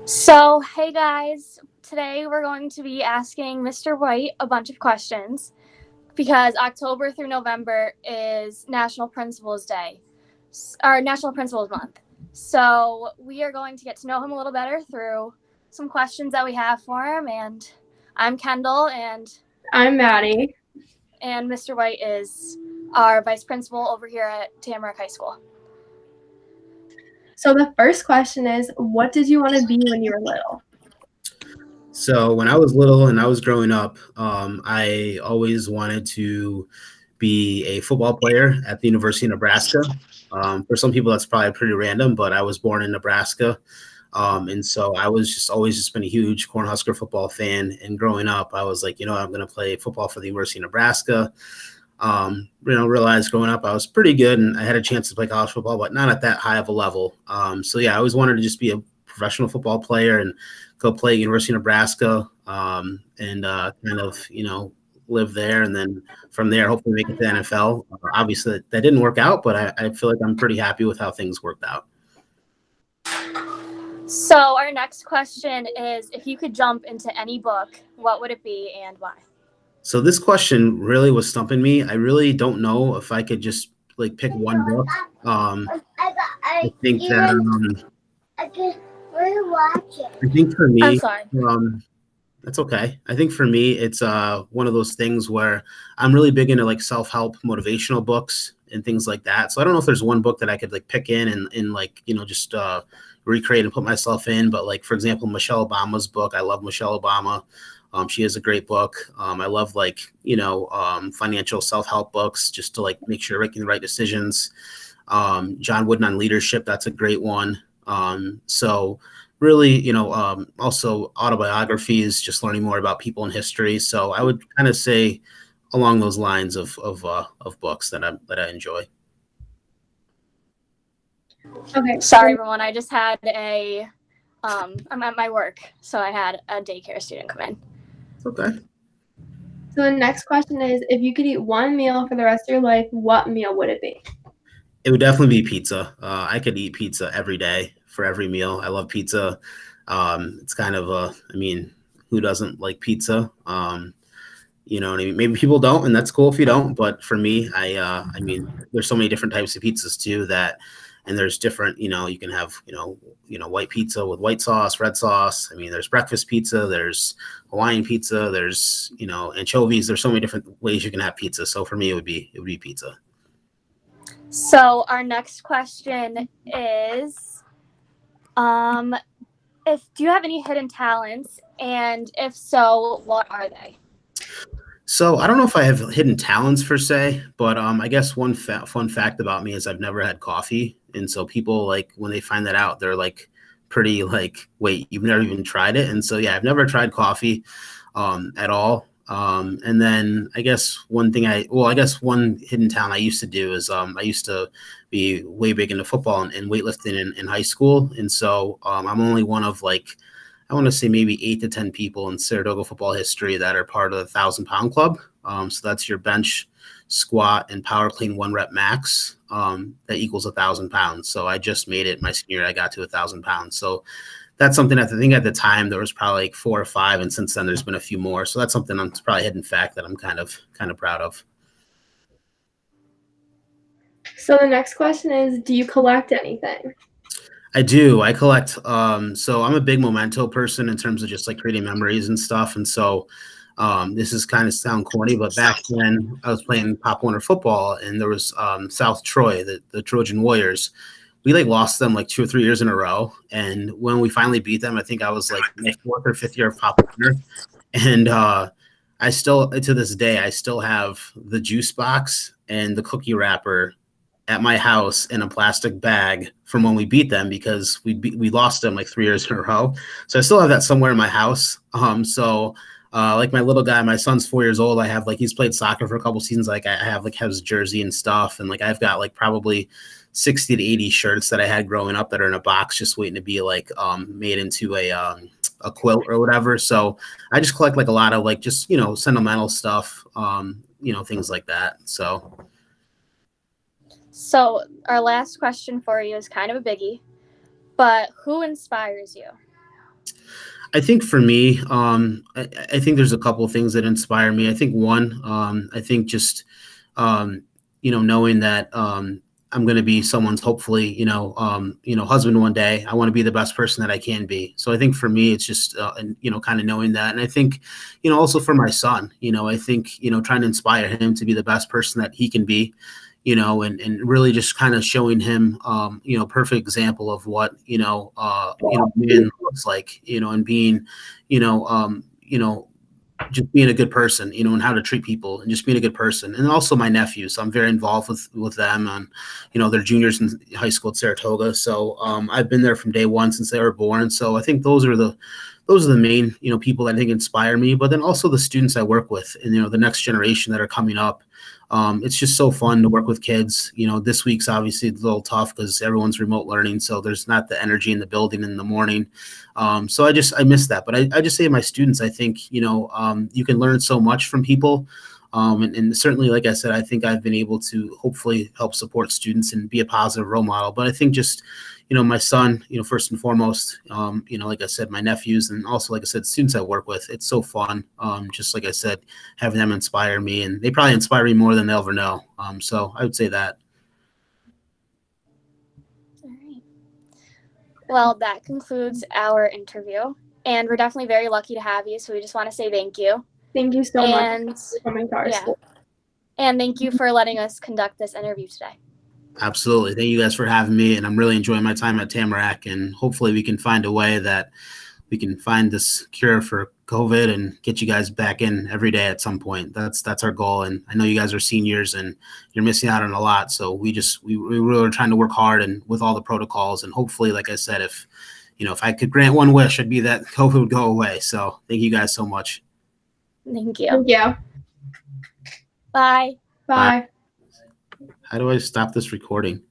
So, hey guys, today we're going to be asking Mr. White a bunch of questions because October through November is National Principals Day, or National Principals Month. So, we are going to get to know him a little better through some questions that we have for him. And I'm Kendall, and I'm Maddie. And Mr. White is our vice principal over here at Tamarac High School. So the first question is, what did you want to be when you were little? So when I was little and I was growing up, I always wanted to be a football player at the University of Nebraska. For some people, that's probably pretty random, but I was born in Nebraska. And so I was just always just been a huge Cornhusker football fan. And growing up, I was like, I'm going to play football for the University of Nebraska. Realized growing up I was pretty good and I had a chance to play college football, but not at that high of a level. So I always wanted to just be a professional football player and go play at University of Nebraska and live there. And then from there, hopefully make it to the NFL. Obviously that didn't work out, but I feel like I'm pretty happy with how things worked out. So our next question is, if you could jump into any book, what would it be and why? So this question really was stumping me. I really don't know if I could just pick one book. I think that I think for me, I'm sorry. That's okay. I think for me, it's one of those things where I'm really big into self-help motivational books and things like that. So I don't know if there's one book that I could pick in and just recreate and put myself in. But for example, Michelle Obama's book, I love Michelle Obama. She has a great book. I love financial self-help books just to make sure you're making the right decisions. John Wooden on leadership, that's a great one. So really, also autobiographies, just learning more about people in history. So I would kind of say along those lines of books that I enjoy. Okay. Sorry, everyone. I just had I'm at my work, so I had a daycare student come in. Okay. So the next question is, if you could eat one meal for the rest of your life, what meal would it be? It would definitely be pizza. I could eat pizza every day for every meal. I love pizza. It's kind of who doesn't like pizza? You know what I mean? Maybe people don't, and that's cool if you don't. But for me, there's so many different types of pizzas too and there's different, you can have, white pizza with white sauce, red sauce. There's breakfast pizza, there's Hawaiian pizza, there's, anchovies. There's so many different ways you can have pizza. So for me, it would be pizza. So our next question is, do you have any hidden talents? And if so, what are they? So I don't know if I have hidden talents per se, but I guess one fun fact about me is I've never had coffee. And so people when they find that out, they're pretty wait, you've never even tried it? And so, yeah, I've never tried coffee at all. And then I guess one hidden talent I used to do is I used to be way big into football and weightlifting in high school. And so I'm only one of I want to say maybe 8 to 10 people in Saratoga football history that are part of the 1,000-pound club. So that's your bench, squat, and power clean 1 rep max. That equals 1,000 pounds. So I just made it my senior year. I got to 1,000 pounds. So that's something I think at the time there was probably 4 or 5, and since then there's been a few more. So that's something it's probably a hidden fact that I'm kind of proud of. So the next question is, do you collect anything? I do. I collect. So I'm a big memento person in terms of just creating memories and stuff. And so this is kind of sound corny, but back when I was playing Pop Warner football and there was South Troy, the Trojan Warriors, we lost them 2 or 3 years in a row. And when we finally beat them, I think I was my 4th or 5th year of Pop Warner. And I still, to this day, I still have the juice box and the cookie wrapper at my house in a plastic bag from when we beat them, because we lost them 3 years in a row. So I still have that somewhere in my house. So my little guy, my son's 4 years old. I have he's played soccer for a couple seasons. I have his jersey and stuff. And I've got probably 60 to 80 shirts that I had growing up that are in a box just waiting to be made into a quilt or whatever. So I just collect a lot of just, sentimental stuff, things like that. So our last question for you is kind of a biggie. but who inspires you? I think for me, I think there's a couple of things that inspire me. I think one, I think just, um, knowing that I'm going to be someone's hopefully, husband one day. I want to be the best person that I can be. So I think for me, it's just, kind of knowing that. And I think, also for my son, I think, trying to inspire him to be the best person that he can be, and really just kind of showing him, perfect example of what, man looks like, and being, you know, um, you know, just being a good person, and how to treat people and just being a good person. And also my nephews, I'm very involved with them, and, they're juniors in high school at Saratoga. So I've been there from day one since they were born. So I think those are the main, people that I think inspire me, but then also the students I work with and, the next generation that are coming up. It's just so fun to work with kids. This week's obviously a little tough because everyone's remote learning, so there's not the energy in the building in the morning. So I miss that. But I just say to my students, I think, you can learn so much from people. And certainly, like I said, I think I've been able to hopefully help support students and be a positive role model. But I think just, my son, first and foremost, like I said, my nephews, and also, like I said, students I work with, it's so fun. Just like I said, having them inspire me, and they probably inspire me more than they'll ever know. So I would say that. All right. Well, that concludes our interview, and we're definitely very lucky to have you. So we just want to say thank you. Thank you so And much for coming to our school. And thank you for letting us conduct this interview today. Absolutely. Thank you guys for having me. And I'm really enjoying my time at Tamarac. And hopefully we can find a way that we can find this cure for COVID and get you guys back in every day at some point. That's our goal. And I know you guys are seniors and you're missing out on a lot. So we really are trying to work hard and with all the protocols. And hopefully, like I said, if I could grant one wish, it'd be that COVID would go away. So thank you guys so much. Thank you. Thank you. Bye. Bye. How do I stop this recording?